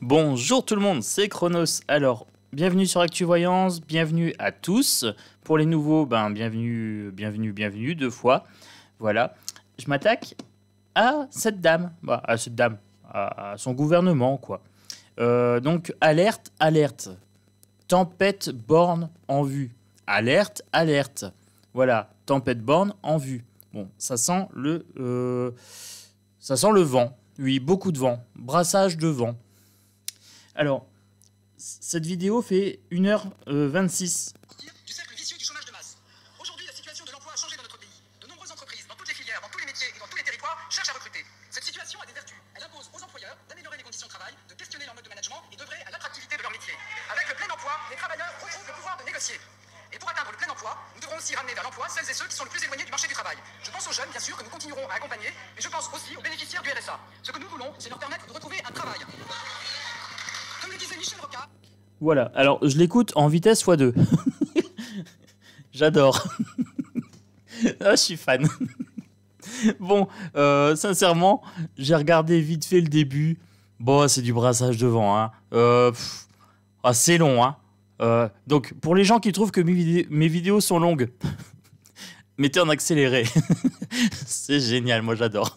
Bonjour tout le monde, c'est Chronos. Alors, bienvenue sur ActuVoyance, bienvenue à tous. Pour les nouveaux, bienvenue deux fois. Voilà. Je m'attaque à cette dame, à son gouvernement, quoi. Donc, alerte, alerte. Tempête borne en vue. Alerte, alerte. Voilà, tempête borne en vue. Bon, ça sent le vent. Oui, beaucoup de vent. Brassage de vent. Alors, cette vidéo fait 1h26. Du cercle vicieux du chômage de masse. Aujourd'hui, la situation de l'emploi a changé dans notre pays. De nombreuses entreprises, dans toutes les filières, dans tous les métiers et dans tous les territoires, cherchent à recruter. Cette situation a des vertus. Elle impose aux employeurs d'améliorer les conditions de travail, de questionner leur mode de management et d'œuvrer à l'attractivité de leur métier. Avec le plein emploi, les travailleurs retrouvent le pouvoir de négocier. Et pour atteindre le plein emploi, nous devrons aussi ramener vers l'emploi celles et ceux qui sont le plus éloignés du marché du travail. Je pense aux jeunes, bien sûr, que nous continuerons à accompagner, mais je pense aussi aux bénéficiaires du RSA. Ce que nous voulons, c'est leur permettre de retrouver un travail. Comme le disait Michel Rocard. Voilà, alors je l'écoute en vitesse x2. J'adore. Ah, je suis fan. Bon, sincèrement, j'ai regardé vite fait le début. Bon, c'est du brassage de vent, hein. C'est long, hein. Donc, pour les gens qui trouvent que mes vidéos sont longues, mettez en accéléré. C'est génial, moi j'adore.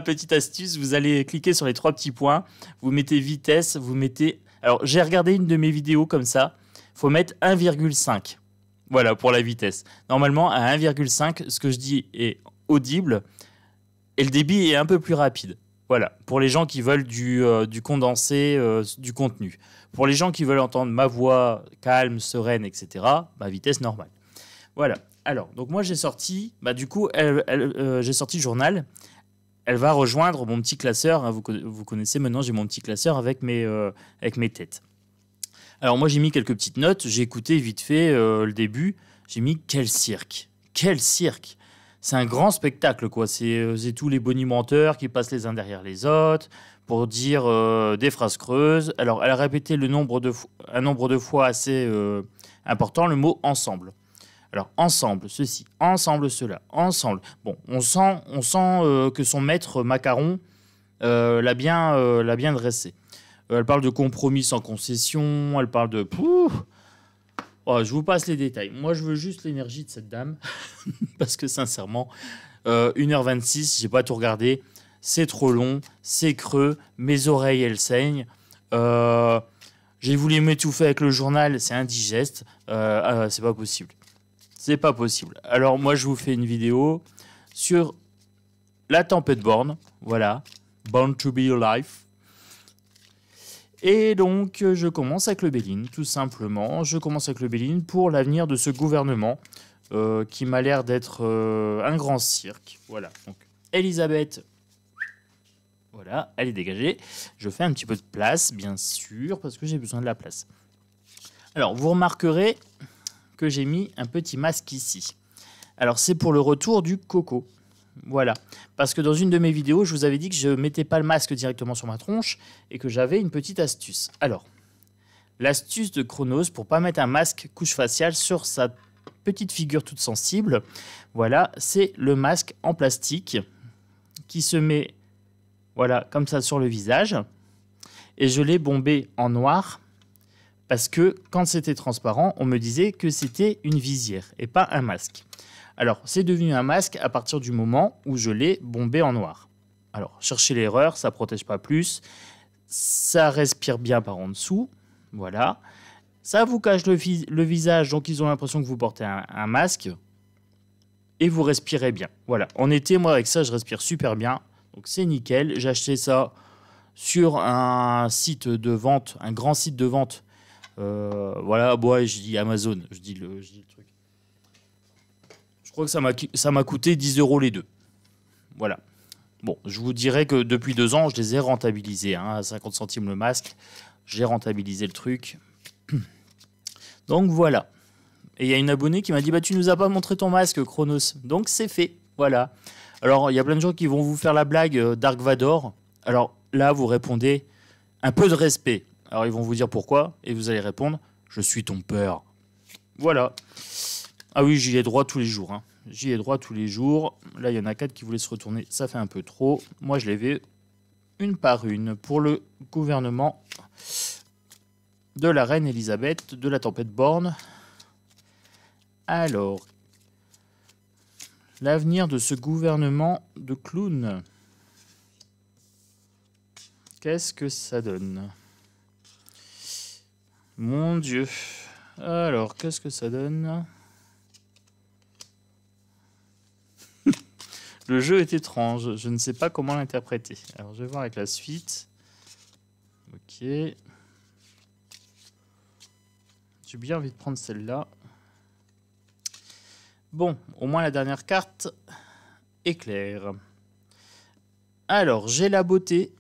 Petite astuce, vous allez cliquer sur les 3 petits points, vous mettez vitesse, vous mettez... Alors, j'ai regardé une de mes vidéos comme ça, faut mettre 1,5. Voilà, pour la vitesse. Normalement, à 1,5, ce que je dis est audible et le débit est un peu plus rapide. Voilà, pour les gens qui veulent du condensé, du contenu. Pour les gens qui veulent entendre ma voix calme, sereine, etc., vitesse normale. Voilà. Alors, donc moi j'ai sorti, j'ai sorti le journal. Elle va rejoindre mon petit classeur. Hein, vous connaissez maintenant, j'ai mon petit classeur avec mes têtes. Alors moi j'ai mis quelques petites notes. J'ai écouté vite fait le début. J'ai mis quel cirque. Quel cirque. C'est un grand spectacle, quoi. C'est tous les bonimenteurs qui passent les uns derrière les autres pour dire des phrases creuses. Alors elle a répété un nombre de fois assez important le mot ensemble. Alors, ensemble, ceci, ensemble, cela, ensemble. Bon, on sent que son maître Macaron l'a bien dressé. Elle parle de compromis sans concession, elle parle de... je vous passe les détails. Moi, je veux juste l'énergie de cette dame. Parce que, sincèrement, 1h26, j'ai pas tout regardé. C'est trop long, c'est creux, mes oreilles, elles saignent. J'ai voulu m'étouffer avec le journal, c'est indigeste. C'est pas possible. C'est pas possible. Alors moi je vous fais une vidéo sur la tempête borne, voilà, Born to be Alive. Et donc je commence avec le Béline, tout simplement. Je commence avec le Béline pour l'avenir de ce gouvernement qui m'a l'air d'être un grand cirque. Voilà. Donc Elisabeth, voilà, elle est dégagée. Je fais un petit peu de place, bien sûr, parce que j'ai besoin de la place. Alors vous remarquerez que j'ai mis un petit masque ici. Alors c'est pour le retour du coco. Voilà. Parce que dans une de mes vidéos, je vous avais dit que je ne mettais pas le masque directement sur ma tronche et que j'avais une petite astuce. Alors, l'astuce de Chronos pour pas mettre un masque couche faciale sur sa petite figure toute sensible, voilà, c'est le masque en plastique qui se met, voilà, comme ça sur le visage. Et je l'ai bombé en noir. Parce que quand c'était transparent, on me disait que c'était une visière et pas un masque. Alors, c'est devenu un masque à partir du moment où je l'ai bombé en noir. Alors, cherchez l'erreur, ça ne protège pas plus. Ça respire bien par en dessous. Voilà. Ça vous cache le visage, donc ils ont l'impression que vous portez un masque. Et vous respirez bien. Voilà. En été, moi, avec ça, je respire super bien. Donc, c'est nickel. J'ai acheté ça sur un site de vente, un grand site de vente. Voilà, je dis Amazon, je dis le truc. Je crois que ça m'a coûté 10 € les deux. Voilà. Bon, je vous dirais que depuis 2 ans, je les ai rentabilisés. À 50 centimes le masque, j'ai rentabilisé le truc. Donc voilà. Et il y a une abonnée qui m'a dit tu nous as pas montré ton masque, Chronos. Donc c'est fait. Voilà. Alors, il y a plein de gens qui vont vous faire la blague Dark Vador. Alors là, vous répondez un peu de respect. Alors ils vont vous dire pourquoi, et vous allez répondre « Je suis ton père ». Voilà. Ah oui, j'y ai droit tous les jours. Hein. J'y ai droit tous les jours. Là, il y en a 4 qui voulaient se retourner. Ça fait un peu trop. Moi, je les vais une par une pour le gouvernement de la reine Elisabeth de la tempête borne. Alors, l'avenir de ce gouvernement de clowns. Qu'est-ce que ça donne? Mon Dieu. Alors, qu'est-ce que ça donne? Le jeu est étrange. Je ne sais pas comment l'interpréter. Alors, je vais voir avec la suite. Ok. J'ai bien envie de prendre celle-là. Bon, au moins la dernière carte est claire. Alors, j'ai la beauté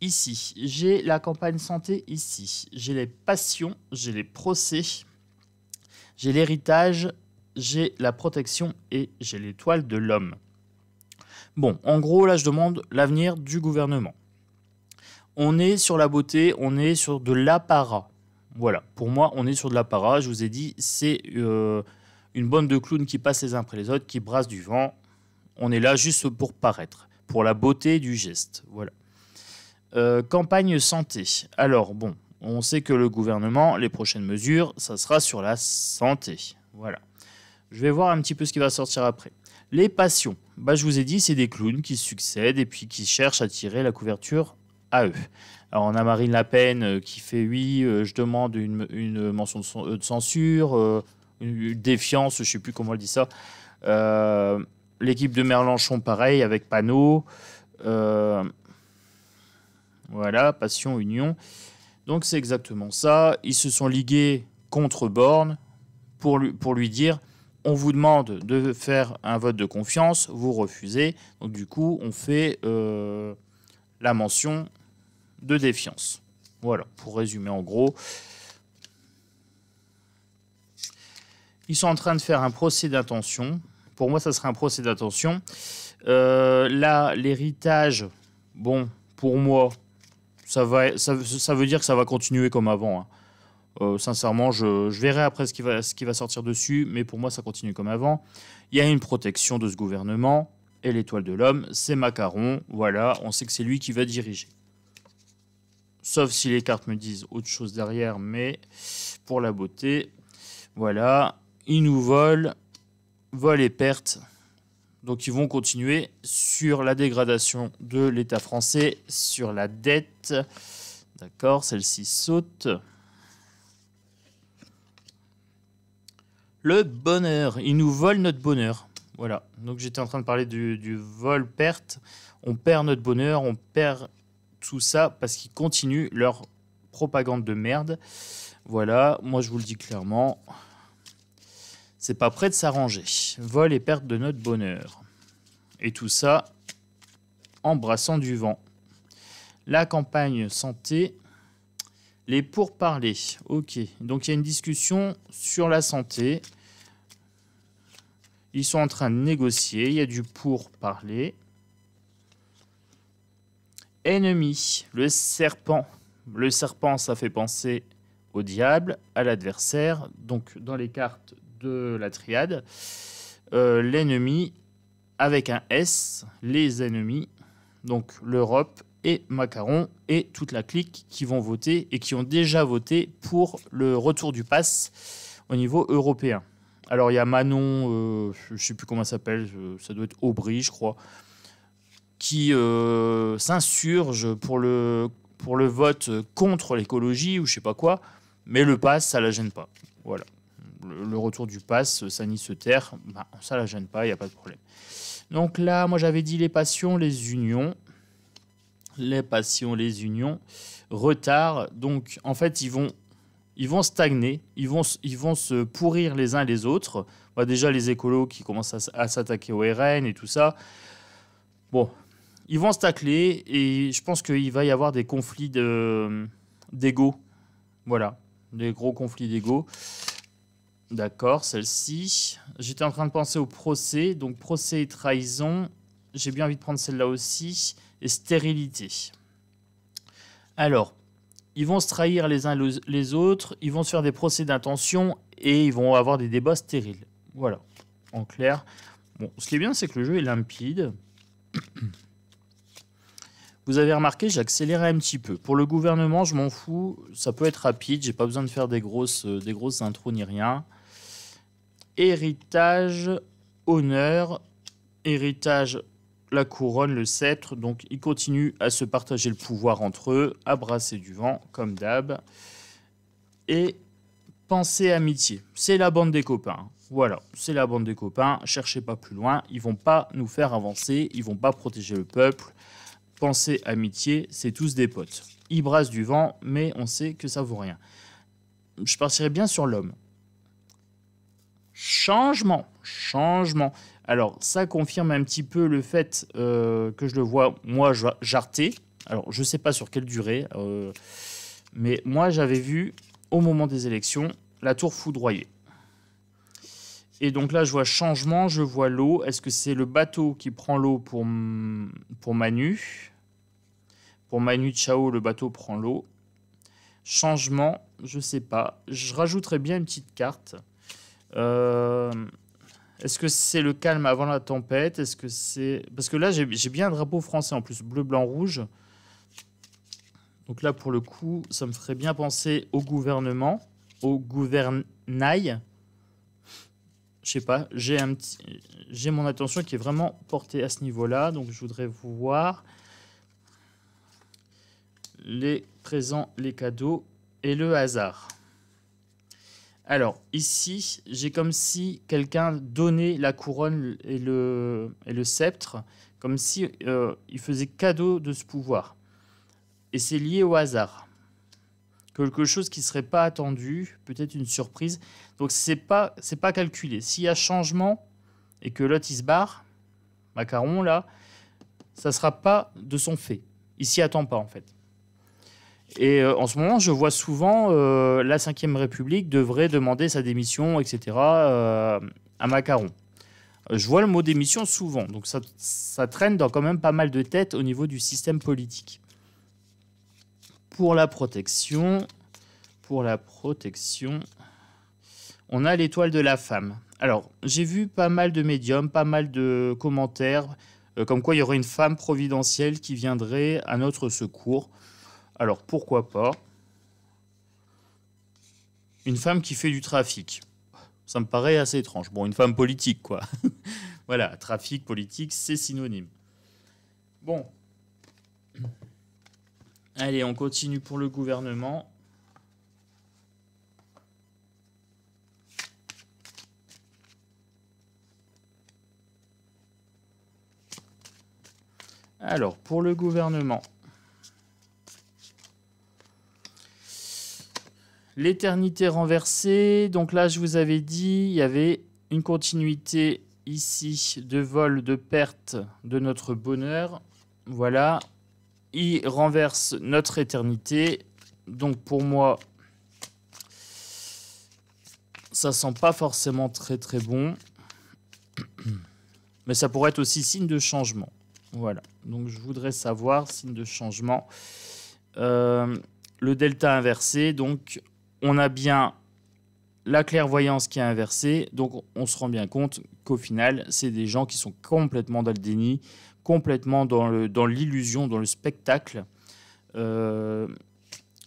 ici. J'ai la campagne santé ici. J'ai les passions, j'ai les procès, j'ai l'héritage, j'ai la protection et j'ai l'étoile de l'homme. Bon, en gros, là, je demande l'avenir du gouvernement. On est sur la beauté, on est sur de l'apparat. Voilà, pour moi, on est sur de l'apparat. Je vous ai dit, c'est une bande de clowns qui passent les uns après les autres, qui brassent du vent. On est là juste pour paraître, pour la beauté du geste. Voilà. Campagne santé. Alors, bon, on sait que le gouvernement, les prochaines mesures, ça sera sur la santé. Voilà. Je vais voir un petit peu ce qui va sortir après. Les passions. Bah, je vous ai dit, c'est des clowns qui succèdent et puis qui cherchent à tirer la couverture à eux. Alors, on a Marine Le Pen qui fait oui, je demande une mention de censure, une défiance, je ne sais plus comment elle dit ça. L'équipe de Mélenchon, pareil, avec Panot. Voilà, Passion, Union. Donc, c'est exactement ça. Ils se sont ligués contre Borne pour lui dire on vous demande de faire un vote de confiance, vous refusez. Donc, du coup, on fait la mention de défiance. Voilà, pour résumer en gros. Ils sont en train de faire un procès d'intention. Pour moi, ça serait un procès d'intention. Là, l'héritage, bon, pour moi, ça veut dire que ça va continuer comme avant. Sincèrement, je verrai après ce qui va sortir dessus, mais pour moi, ça continue comme avant. Il y a une protection de ce gouvernement, et l'étoile de l'homme, c'est Macron. Voilà, on sait que c'est lui qui va diriger. Sauf si les cartes me disent autre chose derrière, mais pour la beauté, voilà, ils nous volent et pertes. Donc ils vont continuer sur la dégradation de l'État français, sur la dette. D'accord, celle-ci saute. Le bonheur, ils nous volent notre bonheur. Voilà, donc j'étais en train de parler du vol-perte. On perd notre bonheur, on perd tout ça parce qu'ils continuent leur propagande de merde. Voilà, moi je vous le dis clairement, c'est pas prêt de s'arranger. Vol et perte de notre bonheur. Et tout ça en brassant du vent. La campagne santé, les pourparlers. Ok, donc il y a une discussion sur la santé. Ils sont en train de négocier, il y a du pourparler. Ennemi, le serpent. Le serpent, ça fait penser au diable, à l'adversaire. Donc, dans les cartes de la triade, l'ennemi avec un S, les ennemis, donc l'Europe et Macron et toute la clique qui vont voter et qui ont déjà voté pour le retour du pass au niveau européen. Alors, il y a Manon, je ne sais plus comment ça s'appelle, ça doit être Aubry, je crois, qui s'insurge pour le vote contre l'écologie ou je sais pas quoi, mais le pass, ça la gêne pas. Voilà. Le retour du pass, ça nie se terre, bah, ça la gêne pas, il n'y a pas de problème. Donc là, moi j'avais dit les passions, les unions. Les passions, les unions. Retard. Donc en fait, ils vont stagner, ils vont se pourrir les uns les autres. Bah, déjà les écolos qui commencent à s'attaquer au RN et tout ça. Bon, ils vont se tacler et je pense qu'il va y avoir des conflits d'ego. Voilà, des gros conflits d'ego. D'accord, celle-ci. J'étais en train de penser au procès. Donc procès et trahison. J'ai bien envie de prendre celle-là aussi. Et stérilité. Alors, ils vont se trahir les uns les autres. Ils vont se faire des procès d'intention et ils vont avoir des débats stériles. Voilà, en clair. Bon, ce qui est bien, c'est que le jeu est limpide. Vous avez remarqué, j'ai accéléré un petit peu. Pour le gouvernement, je m'en fous. Ça peut être rapide. J'ai pas besoin de faire des grosses intros ni rien. Héritage, honneur, héritage, la couronne, le sceptre. Donc, ils continuent à se partager le pouvoir entre eux, à brasser du vent, comme d'hab. Et pensée amitié. C'est la bande des copains. Voilà, c'est la bande des copains. Cherchez pas plus loin. Ils vont pas nous faire avancer. Ils vont pas protéger le peuple. Pensée amitié, c'est tous des potes. Ils brassent du vent, mais on sait que ça vaut rien. Je partirai bien sur l'homme. Changement. Alors, ça confirme un petit peu le fait que je le vois, moi, jarter. Alors, je ne sais pas sur quelle durée, mais moi, j'avais vu, au moment des élections, la tour foudroyée. Et donc là, je vois changement, je vois l'eau. Est-ce que c'est le bateau qui prend l'eau pour Manu? Pour Manu Chao, le bateau prend l'eau. Changement, je ne sais pas. Je rajouterais bien une petite carte. Est-ce que c'est le calme avant la tempête? Est-ce que c'est... Parce que là, j'ai bien un drapeau français en plus, bleu, blanc, rouge. Donc là, pour le coup, ça me ferait bien penser au gouvernement, au gouvernail. Je sais pas, j'ai mon attention qui est vraiment portée à ce niveau-là. Donc, je voudrais vous voir les présents, les cadeaux et le hasard. Alors, ici, j'ai comme si quelqu'un donnait la couronne et le sceptre, comme si il faisait cadeau de ce pouvoir. Et c'est lié au hasard. Quelque chose qui ne serait pas attendu, peut-être une surprise. Donc, c'est pas calculé. S'il y a changement et que l'autre, il se barre, Macaron, là, ça ne sera pas de son fait. Il s'y attend pas, en fait. Et en ce moment, je vois souvent la Ve République devrait demander sa démission, etc., à Macaron. Je vois le mot démission souvent, donc ça traîne dans quand même pas mal de têtes au niveau du système politique. Pour la protection, on a l'étoile de la femme. Alors, j'ai vu pas mal de médiums, pas mal de commentaires, comme quoi il y aurait une femme providentielle qui viendrait à notre secours. Alors, pourquoi pas? Une femme qui fait du trafic. Ça me paraît assez étrange. Bon, une femme politique, quoi. Voilà, trafic, politique, c'est synonyme. Bon. Allez, on continue pour le gouvernement. Alors, pour le gouvernement... L'éternité renversée, donc là je vous avais dit, il y avait une continuité ici de vol, de perte de notre bonheur. Voilà, il renverse notre éternité. Donc pour moi, ça sent pas forcément très très bon. Mais ça pourrait être aussi signe de changement. Voilà, donc je voudrais savoir, signe de changement. Le delta inversé, donc... On a bien la clairvoyance qui est inversée, donc on se rend bien compte qu'au final, c'est des gens qui sont complètement dans le déni, complètement dans l'illusion, dans le spectacle. Mais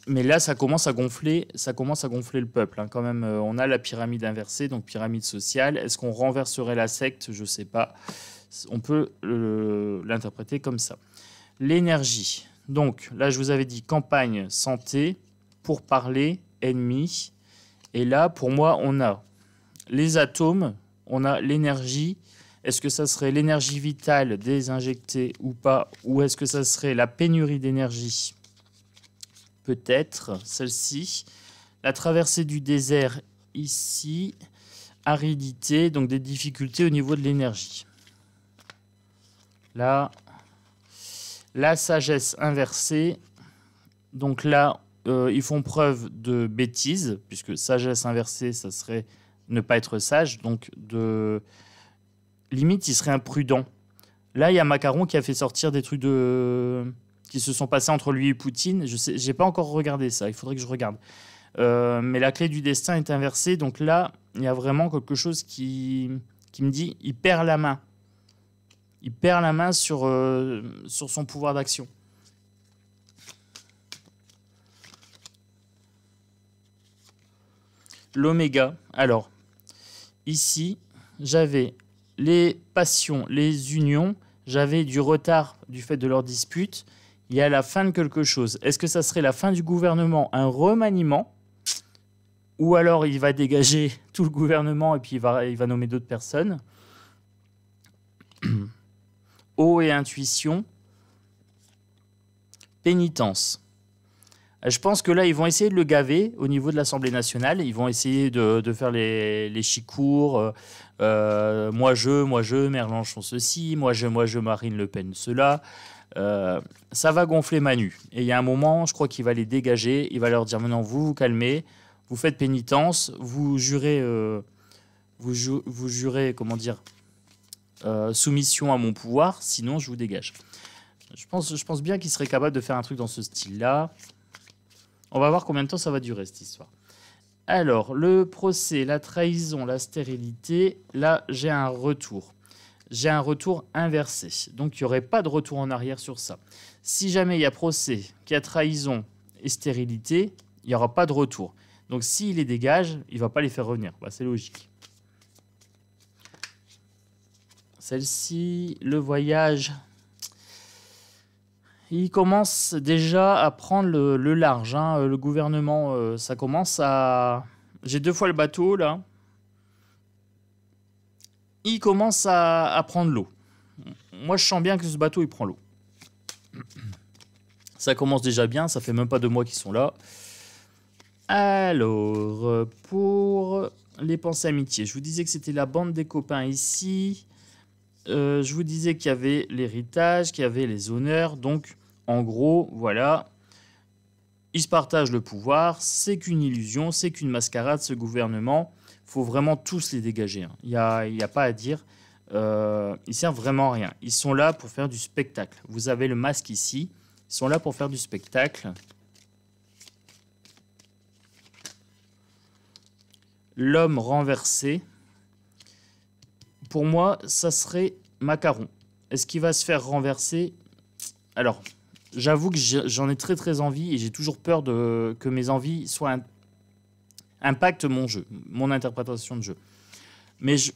là, ça commence à gonfler le peuple. Hein. Quand même, on a la pyramide inversée, donc pyramide sociale. Est-ce qu'on renverserait la secte? Je ne sais pas. On peut l'interpréter comme ça. L'énergie. Donc là, je vous avais dit campagne, santé, pour parler, ennemi. Et là, pour moi, on a les atomes, on a l'énergie. Est-ce que ça serait l'énergie vitale désinjectée ou pas? Ou est-ce que ça serait la pénurie d'énergie? Peut-être, celle-ci. La traversée du désert, ici. Aridité, donc des difficultés au niveau de l'énergie. Là, la sagesse inversée. Donc là, ils font preuve de bêtise, puisque sagesse inversée, ça serait ne pas être sage. Donc, limite, il serait imprudent. Là, il y a Macaron qui a fait sortir des trucs qui se sont passés entre lui et Poutine. Je n'ai pas encore regardé ça, il faudrait que je regarde. Mais la clé du destin est inversée. Donc là, il y a vraiment quelque chose qui me dit il perd la main. Il perd la main sur son pouvoir d'action. L'oméga. Alors, ici, j'avais les passions, les unions, j'avais du retard du fait de leur dispute. Il y a la fin de quelque chose. Est-ce que ça serait la fin du gouvernement, un remaniement, ou alors il va dégager tout le gouvernement et puis il va nommer d'autres personnes? Eau et intuition. Pénitence. Je pense que là, ils vont essayer de le gaver au niveau de l'Assemblée nationale. Ils vont essayer de faire les chicours. Moi, je, Mélenchon ceci. Moi, je, Marine Le Pen cela. Ça va gonfler Manu. Et il y a un moment, je crois qu'il va les dégager. Il va leur dire, maintenant, vous vous calmez. Vous faites pénitence. Vous jurez, vous jurez comment dire, soumission à mon pouvoir. Sinon, je vous dégage. Je pense bien qu'il serait capable de faire un truc dans ce style-là. On va voir combien de temps ça va durer, cette histoire. Alors, le procès, la trahison, la stérilité, là, j'ai un retour. J'ai un retour inversé. Donc, il n'y aurait pas de retour en arrière sur ça. Si jamais il y a procès, qu'il y a trahison et stérilité, il n'y aura pas de retour. Donc, s'il les dégage, il ne va pas les faire revenir. Bah, c'est logique. Celle-ci, le voyage... Il commence déjà à prendre le large. Hein. Le gouvernement, ça commence à... J'ai 2 fois le bateau, là. Il commence à prendre l'eau. Moi, je sens bien que ce bateau, il prend l'eau. Ça commence déjà bien. Ça fait même pas 2 mois qu'ils sont là. Alors, pour les pensées amitiés, je vous disais que c'était la bande des copains ici. Je vous disais qu'il y avait l'héritage, qu'il y avait les honneurs. Donc... En gros, voilà, ils se partagent le pouvoir, c'est qu'une illusion, c'est qu'une mascarade, ce gouvernement. Il faut vraiment tous les dégager. Hein. Il n'y a pas à dire. Ils servent vraiment à rien. Ils sont là pour faire du spectacle. Vous avez le masque ici. Ils sont là pour faire du spectacle. L'homme renversé. Pour moi, ça serait Macaron. Est-ce qu'il va se faire renverser? Alors... J'avoue que j'en ai très très envie et j'ai toujours peur que mes envies impactent mon jeu, mon interprétation de jeu. Mais je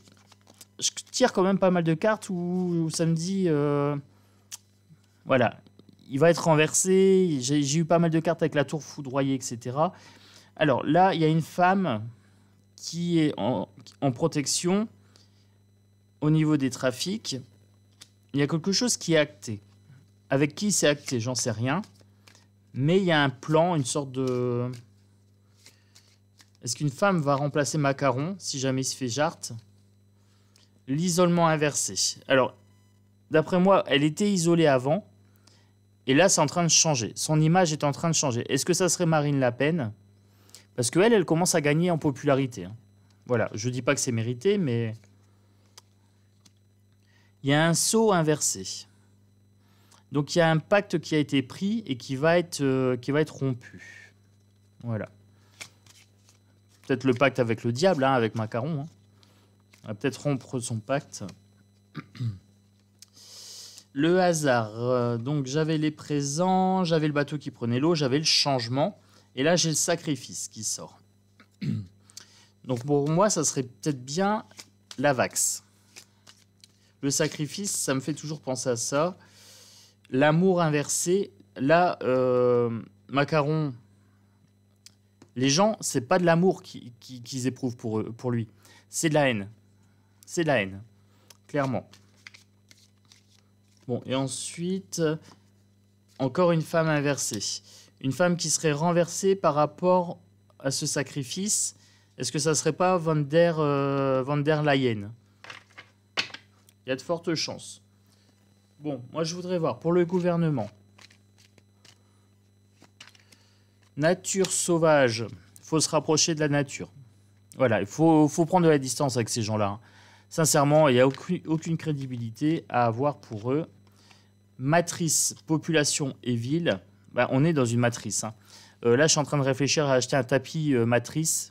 tire quand même pas mal de cartes où ça me dit... voilà, il va être renversé. J'ai eu pas mal de cartes avec la tour foudroyée, etc. Alors là, il y a une femme qui est en protection au niveau des trafics. Il y a quelque chose qui est acté. Avec qui c'est acté, j'en sais rien. Mais il y a un plan, une sorte de... Est-ce qu'une femme va remplacer Macaron si jamais il se fait jarte? L'isolement inversé. Alors, d'après moi, elle était isolée avant. Et là, c'est en train de changer. Son image est en train de changer. Est-ce que ça serait Marine Le Pen? Parce qu'elle, elle commence à gagner en popularité. Hein. Voilà, je ne dis pas que c'est mérité, mais... Il y a un saut inversé. Donc, il y a un pacte qui a été pris et qui va être rompu. Voilà. Peut-être le pacte avec le diable, hein, avec Macaron. Hein. On va peut-être rompre son pacte. Le hasard. Donc, j'avais les présents, j'avais le bateau qui prenait l'eau, j'avais le changement. Et là, j'ai le sacrifice qui sort. Donc, pour moi, ça serait peut-être bien la Vax. Le sacrifice, ça me fait toujours penser à ça. L'amour inversé, là, Macaron, les gens, c'est pas de l'amour qu'ils éprouvent pour lui, c'est de la haine. C'est de la haine, clairement. Bon, et ensuite, encore une femme inversée. Une femme qui serait renversée par rapport à ce sacrifice. Est-ce que ça serait pas Van der Leyen? Il y a de fortes chances. Bon, moi je voudrais voir pour le gouvernement. Nature sauvage. Il faut se rapprocher de la nature. Voilà, il faut prendre de la distance avec ces gens-là. Sincèrement, il n'y a aucune crédibilité à avoir pour eux. Matrice, population et ville. Ben, on est dans une matrice. Hein. Là, je suis en train de réfléchir à acheter un tapis Matrix,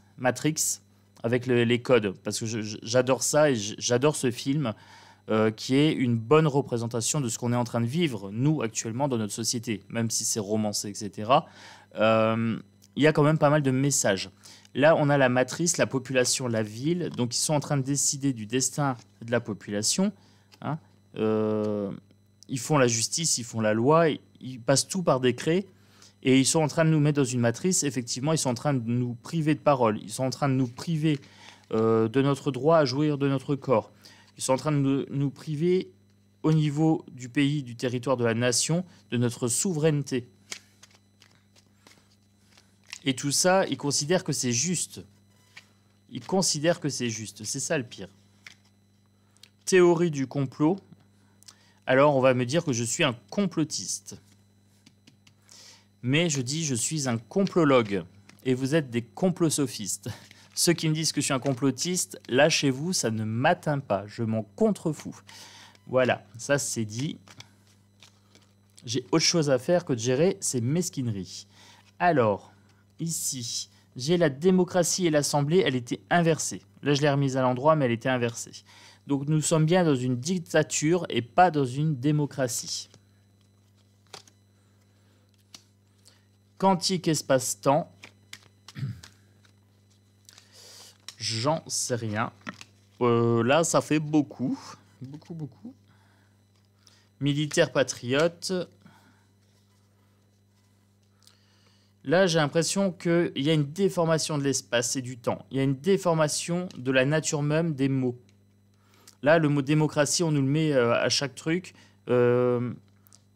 avec les codes. Parce que j'adore ça et j'adore ce film. Qui est une bonne représentation de ce qu'on est en train de vivre, nous, actuellement, dans notre société, même si c'est romancé, etc. Il y a quand même pas mal de messages. Là, on a la matrice, la population, la ville. Donc, ils sont en train de décider du destin de la population. Hein. Ils font la justice, ils font la loi, ils passent tout par décret. Et ils sont en train de nous mettre dans une matrice. Effectivement, ils sont en train de nous priver de parole. Ils sont en train de nous priver de notre droit à jouir de notre corps. Ils sont en train de nous priver au niveau du pays, du territoire, de la nation, de notre souveraineté. Et tout ça, ils considèrent que c'est juste. Ils considèrent que c'est juste. C'est ça le pire. Théorie du complot. Alors, on va me dire que je suis un complotiste. Mais je dis je suis un complologue. Et vous êtes des complosophistes. Ceux qui me disent que je suis un complotiste, lâchez-vous, ça ne m'atteint pas. Je m'en contrefous. Voilà, ça c'est dit. J'ai autre chose à faire que de gérer ces mesquineries. Alors, ici, j'ai la démocratie et l'Assemblée, elle était inversée. Là, je l'ai remise à l'endroit, mais elle était inversée. Donc, nous sommes bien dans une dictature et pas dans une démocratie. Quantique espace-temps. J'en sais rien. Là, ça fait beaucoup. Beaucoup. Militaire patriote. Là, j'ai l'impression qu'il y a une déformation de l'espace et du temps. Il y a une déformation de la nature même des mots. Là, le mot démocratie, on nous le met à chaque truc.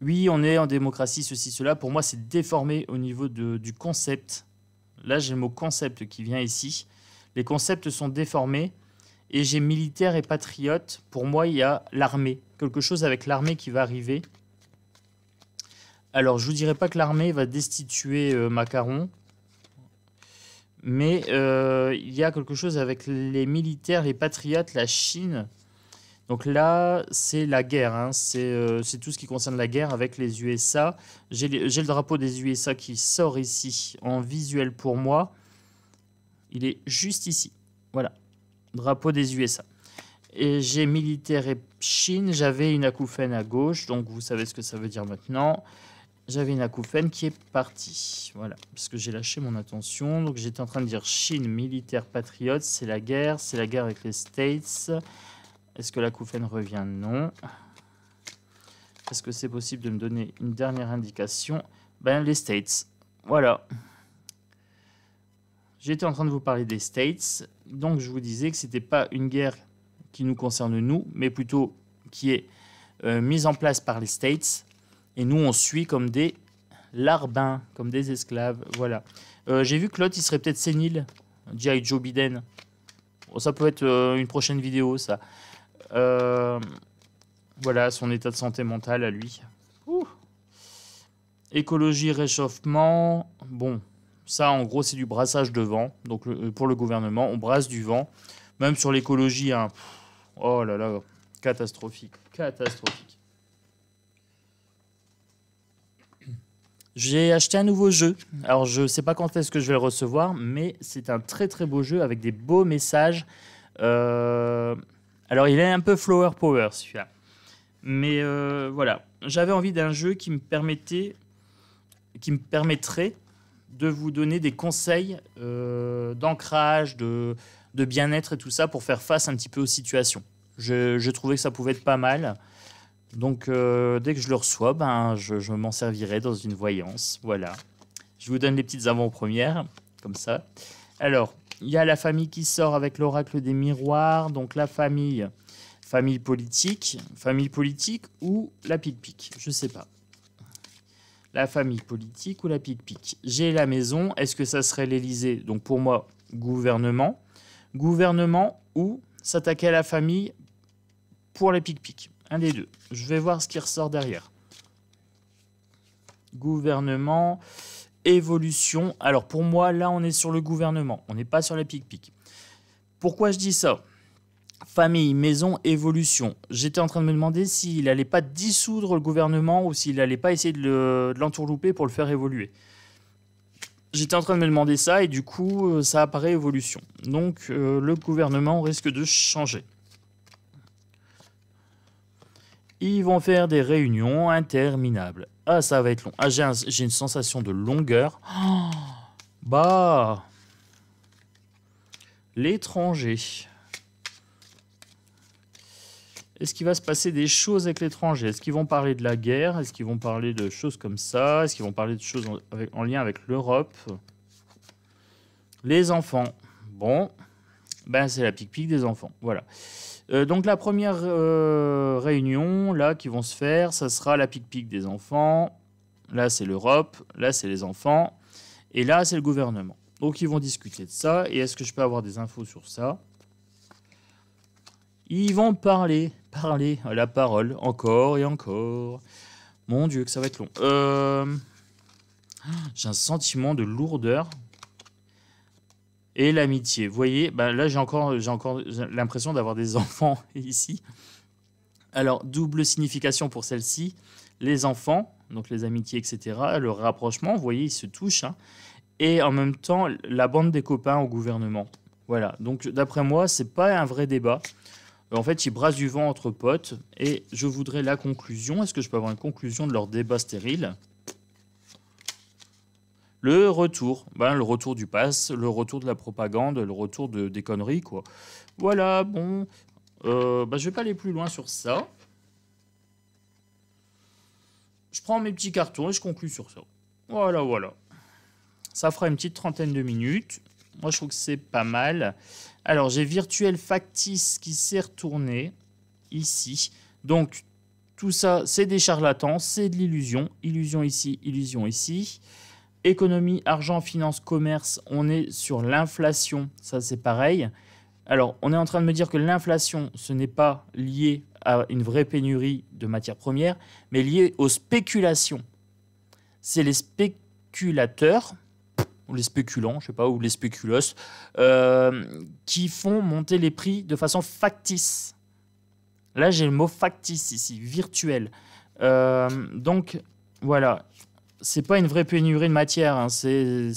Oui, on est en démocratie, ceci, cela. Pour moi, c'est déformé au niveau du concept. Là, j'ai le mot concept qui vient ici. Les concepts sont déformés. Et j'ai militaire et patriote. Pour moi, il y a l'armée. Quelque chose avec l'armée qui va arriver. Alors, je ne vous dirai pas que l'armée va destituer Macaron. Mais il y a quelque chose avec les militaires, les patriotes, la Chine. Donc là, c'est la guerre. Hein. C'est tout ce qui concerne la guerre avec les USA. J'ai le drapeau des USA qui sort ici en visuel pour moi. Il est juste ici. Voilà. Drapeau des USA. Et j'ai militaire et Chine. J'avais une acouphène à gauche. Donc vous savez ce que ça veut dire maintenant. J'avais une acouphène qui est partie. Voilà. Parce que j'ai lâché mon attention. Donc j'étais en train de dire Chine, militaire, patriote. C'est la guerre. C'est la guerre avec les States. Est-ce que l'acouphène revient? Non. Est-ce que c'est possible de me donner une dernière indication? Ben, les States. Voilà. J'étais en train de vous parler des States. Donc, je vous disais que ce n'était pas une guerre qui nous concerne nous, mais plutôt qui est mise en place par les States. Et nous, on suit comme des larbins, comme des esclaves. Voilà. J'ai vu que l'autre, il serait peut-être sénile. G.I. Joe Biden. Bon, ça peut être une prochaine vidéo, ça. Voilà, son état de santé mentale à lui. Ouh. Écologie, réchauffement. Bon, ça, en gros, c'est du brassage de vent. Donc, pour le gouvernement, on brasse du vent. Même sur l'écologie, hein. Oh là là, catastrophique. Catastrophique. J'ai acheté un nouveau jeu. Alors, je ne sais pas quand est-ce que je vais le recevoir, mais c'est un très très beau jeu avec des beaux messages. Alors, il est un peu flower power, celui-là. Mais voilà, j'avais envie d'un jeu qui me permettrait de vous donner des conseils d'ancrage, de bien-être et tout ça pour faire face un petit peu aux situations. Je trouvais que ça pouvait être pas mal. Donc, dès que je le reçois, ben, je m'en servirai dans une voyance. Voilà. Je vous donne les petites avant-premières, comme ça. Alors, il y a la famille qui sort avec l'oracle des miroirs. Donc, la famille politique ou la pique-pique, je ne sais pas. La famille politique ou la pique-pique. J'ai la maison, est-ce que ça serait l'Élysée? Donc, pour moi, gouvernement. Gouvernement ou s'attaquer à la famille pour les pique-pique. Un des deux. Je vais voir ce qui ressort derrière. Gouvernement, évolution. Alors pour moi, là, on est sur le gouvernement. On n'est pas sur la pique-pique. Pourquoi je dis ça? Famille, maison, évolution. J'étais en train de me demander s'il n'allait pas dissoudre le gouvernement ou s'il n'allait pas essayer de l'entourlouper pour le faire évoluer. J'étais en train de me demander ça et du coup, ça apparaît évolution. Donc, le gouvernement risque de changer. Ils vont faire des réunions interminables. Ah, ça va être long. Ah, j'ai une sensation de longueur. Oh, bah, l'étranger. Est-ce qu'il va se passer des choses avec l'étranger? Est-ce qu'ils vont parler de la guerre? Est-ce qu'ils vont parler de choses comme ça? Est-ce qu'ils vont parler de choses en lien avec l'Europe? Les enfants. Bon, ben c'est la pique-pique des enfants. Voilà. Donc la première réunion là qui vont se faire, ça sera la pique-pique des enfants. Là c'est l'Europe, là c'est les enfants, et là c'est le gouvernement. Donc ils vont discuter de ça. Et est-ce que je peux avoir des infos sur ça? Ils vont parler à la parole, encore et encore. Mon Dieu, que ça va être long. J'ai un sentiment de lourdeur. Et l'amitié. Vous voyez, bah là, j'ai encore l'impression d'avoir des enfants ici. Alors, double signification pour celle-ci. Les enfants, donc les amitiés, etc. Le rapprochement, vous voyez, ils se touchent. Hein. Et en même temps, la bande des copains au gouvernement. Voilà. Donc, d'après moi, c'est pas un vrai débat. En fait, ils brassent du vent entre potes. Et je voudrais la conclusion. Est-ce que je peux avoir une conclusion de leur débat stérile? Le retour. Le retour du pass, le retour de la propagande, le retour des conneries, quoi. Voilà, bon. Je vais pas aller plus loin sur ça. Je prends mes petits cartons et je conclue sur ça. Voilà, voilà. Ça fera une petite trentaine de minutes. Moi, je trouve que c'est pas mal. Alors, j'ai virtuel factice qui s'est retourné ici. Donc, tout ça, c'est des charlatans, c'est de l'illusion. Illusion ici, illusion ici. Économie, argent, finance, commerce, on est sur l'inflation. Ça, c'est pareil. Alors, on est en train de me dire que l'inflation, ce n'est pas lié à une vraie pénurie de matières premières, mais lié aux spéculations. C'est les spéculateurs, ou les spéculants, je sais pas, ou les spéculos, qui font monter les prix de façon factice. Là, j'ai le mot factice ici, virtuel. Donc, voilà. C'est pas une vraie pénurie de matière, hein. C'est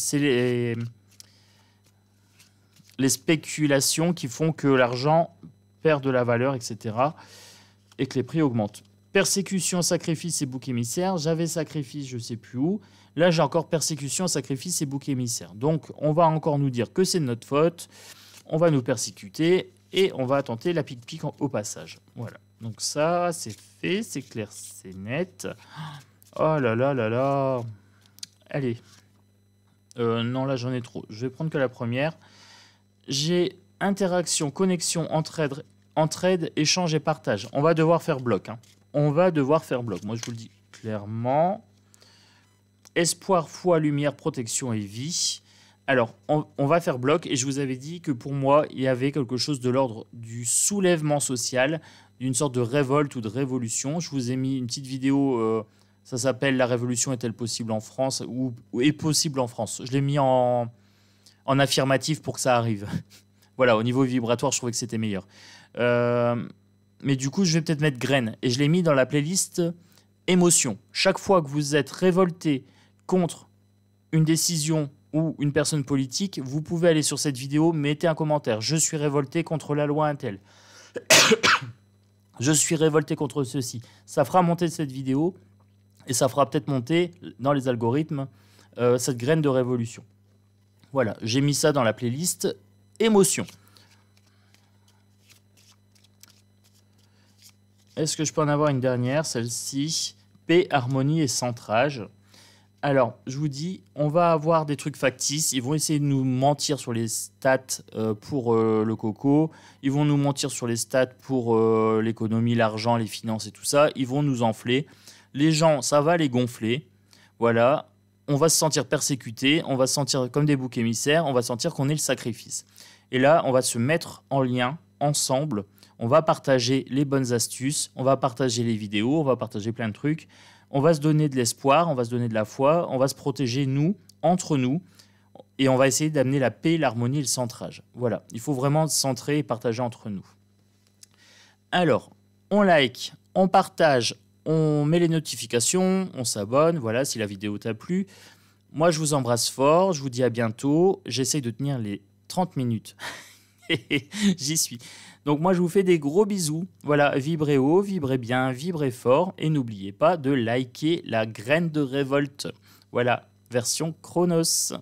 les spéculations qui font que l'argent perd de la valeur, etc. et que les prix augmentent. Persécution, sacrifice et bouc émissaire. J'avais sacrifice, je sais plus où. Là, j'ai encore persécution, sacrifice et bouc émissaire. Donc, on va encore nous dire que c'est de notre faute. On va nous persécuter et on va tenter la pique-pique au passage. Voilà. Donc ça, c'est fait, c'est clair, c'est net. Oh là là là là. Allez. Non, là, j'en ai trop. Je vais prendre que la première. J'ai interaction, connexion, entraide, échange et partage. On va devoir faire bloc. Hein. On va devoir faire bloc. Moi, je vous le dis clairement. Espoir, foi, lumière, protection et vie. Alors, on va faire bloc. Et je vous avais dit que pour moi, il y avait quelque chose de l'ordre du soulèvement social, d'une sorte de révolte ou de révolution. Je vous ai mis une petite vidéo... ça s'appelle « La révolution est-elle possible en France ?» ou « Est possible en France ?» Je l'ai mis en affirmatif pour que ça arrive. Voilà, au niveau vibratoire, je trouvais que c'était meilleur. Mais du coup, je vais peut-être mettre graine. Et je l'ai mis dans la playlist émotion. Chaque fois que vous êtes révolté contre une décision ou une personne politique, vous pouvez aller sur cette vidéo, mettez un commentaire. Je suis révolté contre la loi Intel. Je suis révolté contre ceci. Ça fera monter cette vidéo. Et ça fera peut-être monter dans les algorithmes cette graine de révolution. Voilà, j'ai mis ça dans la playlist émotion. Est-ce que je peux en avoir une dernière? Celle-ci, paix, harmonie et centrage. Alors, je vous dis, on va avoir des trucs factices. Ils vont essayer de nous mentir sur les stats pour le coco. Ils vont nous mentir sur les stats pour l'économie, l'argent, les finances et tout ça. Ils vont nous enfler. Les gens, ça va les gonfler. Voilà. On va se sentir persécuté. On va se sentir comme des boucs émissaires. On va sentir qu'on est le sacrifice. Et là, on va se mettre en lien, ensemble. On va partager les bonnes astuces. On va partager les vidéos. On va partager plein de trucs. On va se donner de l'espoir. On va se donner de la foi. On va se protéger, nous, entre nous. Et on va essayer d'amener la paix, l'harmonie et le centrage. Voilà. Il faut vraiment se centrer et partager entre nous. Alors, on like, on partage, on met les notifications, on s'abonne, voilà, si la vidéo t'a plu. Moi, je vous embrasse fort, je vous dis à bientôt. J'essaye de tenir les 30 minutes. J'y suis. Donc moi, je vous fais des gros bisous. Voilà, vibrez haut, vibrez bien, vibrez fort. Et n'oubliez pas de liker la graine de révolte. Voilà, version Chronos.